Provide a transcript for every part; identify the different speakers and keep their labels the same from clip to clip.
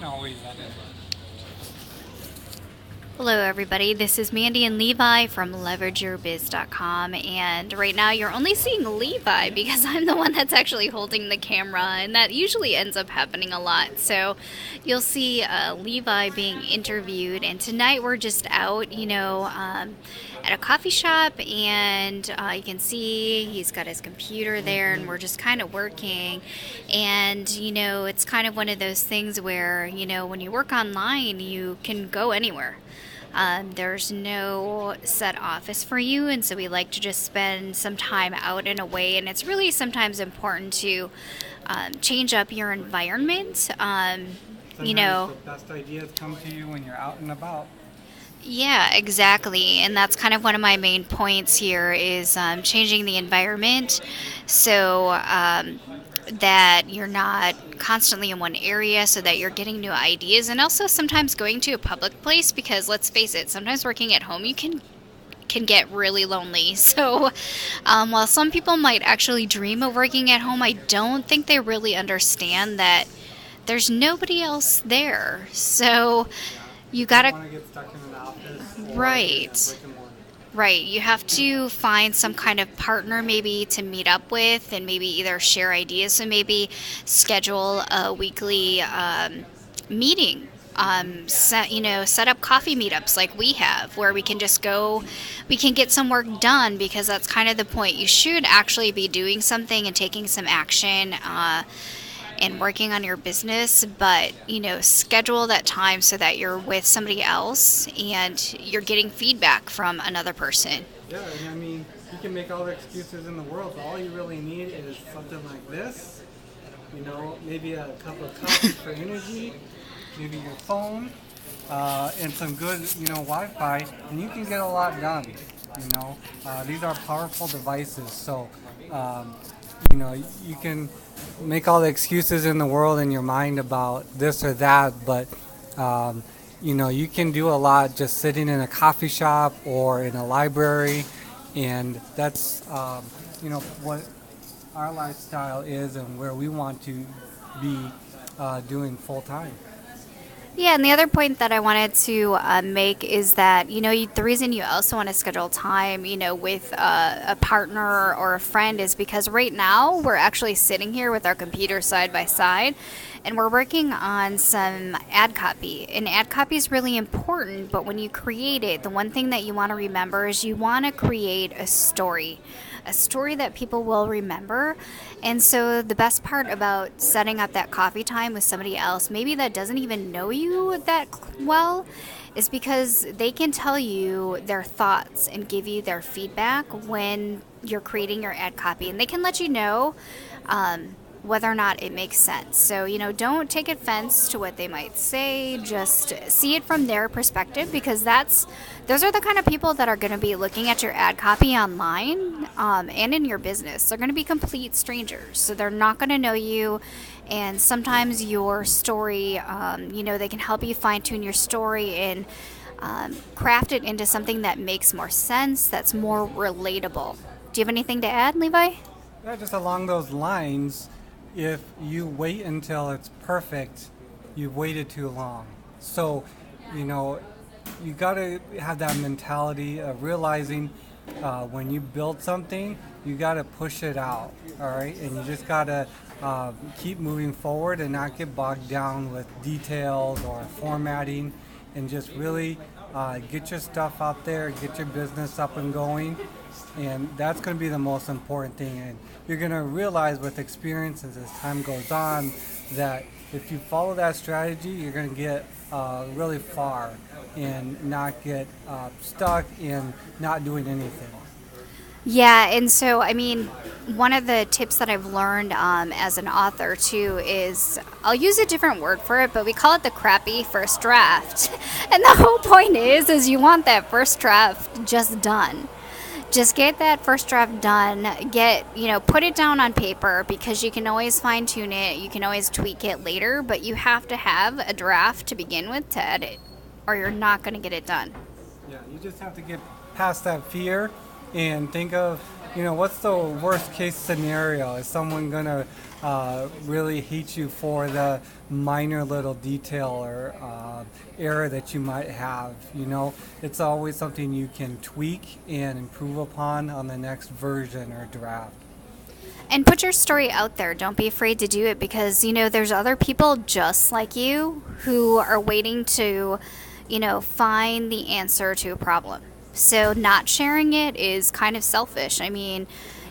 Speaker 1: can always edit.
Speaker 2: Hello, everybody. This is Mandy and Levi from leverageyourbiz.com. And right now, you're only seeing Levi because I'm the one that's actually holding the camera, and that usually ends up happening a lot. So you'll see Levi being interviewed. And tonight, we're just out, at a coffee shop, and you can see he's got his computer there, and we're just kind of working. And, it's kind of one of those things where, when you work online, you can go anywhere. There's no set office for you, and so we like to just spend some time out and away. And it's really sometimes important to change up your environment.
Speaker 1: Sometimes the best ideas come to you when you're out and about.
Speaker 2: Yeah, exactly. And that's kind of one of my main points here is changing the environment so that you're not constantly in one area, so that you're getting new ideas, and also sometimes going to a public place, because let's face it, sometimes working at home you can get really lonely. So while some people might actually dream of working at home, I don't think they really understand that there's nobody else there. So you
Speaker 1: I don't
Speaker 2: gotta
Speaker 1: want to get stuck in an office or
Speaker 2: right.
Speaker 1: brick and mortar.
Speaker 2: Right, you have to find some kind of partner maybe to meet up with, and maybe either share ideas. So maybe schedule a weekly meeting. Set up coffee meetups like we have, where we can just go, we can get some work done, because that's kind of the point. You should actually be doing something and taking some action. And working on your business, but schedule that time so that you're with somebody else and you're getting feedback from another person.
Speaker 1: Yeah, and I mean, you can make all the excuses in the world, but all you really need is something like this. Maybe a cup of coffee for energy, maybe your phone, and some good, Wi-Fi, and you can get a lot done. These are powerful devices, so you can make all the excuses in the world in your mind about this or that, but you can do a lot just sitting in a coffee shop or in a library, and that's what our lifestyle is and where we want to be doing full time.
Speaker 2: Yeah, and the other point that I wanted to make is that, the reason you also want to schedule time, with a partner or a friend is because right now we're actually sitting here with our computer side by side, and we're working on some ad copy. And ad copy is really important, but when you create it, the one thing that you want to remember is you want to create a story that people will remember. And so the best part about setting up that coffee time with somebody else, maybe that doesn't even know you that well, is because they can tell you their thoughts and give you their feedback when you're creating your ad copy, and they can let you know whether or not it makes sense. So, don't take offense to what they might say. Just see it from their perspective, because those are the kind of people that are going to be looking at your ad copy online and in your business. They're going to be complete strangers, so they're not going to know you. And sometimes your story, they can help you fine tune your story and craft it into something that makes more sense, that's more relatable. Do you have anything to add, Levi?
Speaker 1: Yeah, just along those lines, if you wait until it's perfect, you've waited too long. So, you got to have that mentality of realizing when you build something, you got to push it out, all right? And you just got to keep moving forward and not get bogged down with details or formatting, and just really get your stuff out there, get your business up and going. And that's going to be the most important thing. And you're going to realize with experience as time goes on that if you follow that strategy, you're going to get really far and not get stuck in not doing anything.
Speaker 2: Yeah, and so, one of the tips that I've learned as an author too is, I'll use a different word for it, but we call it the crappy first draft. And the whole point is you want that first draft just done. Just get that first draft done. Put it down on paper, because you can always fine tune it. You can always tweak it later, but you have to have a draft to begin with to edit, or you're not going to get it done.
Speaker 1: Yeah, you just have to get past that fear and think of what's the worst case scenario? Is someone gonna really hate you for the minor little detail or error that you might have? It's always something you can tweak and improve upon on the next version or draft.
Speaker 2: And put your story out there. Don't be afraid to do it because, there's other people just like you who are waiting to, find the answer to a problem. So not sharing it is kind of selfish. I mean,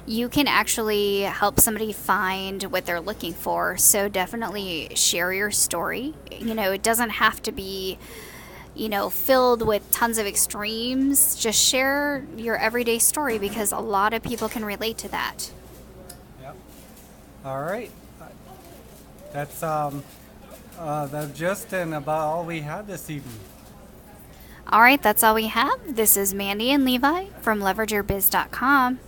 Speaker 2: you can actually help somebody find what they're looking for. So definitely share your story. It doesn't have to be, filled with tons of extremes. Just share your everyday story because a lot of people can relate to that.
Speaker 1: Yep. All right. That's the gist and about all we had this evening.
Speaker 2: All right, that's all we have. This is Mandy and Levi from leverageyourbiz.com.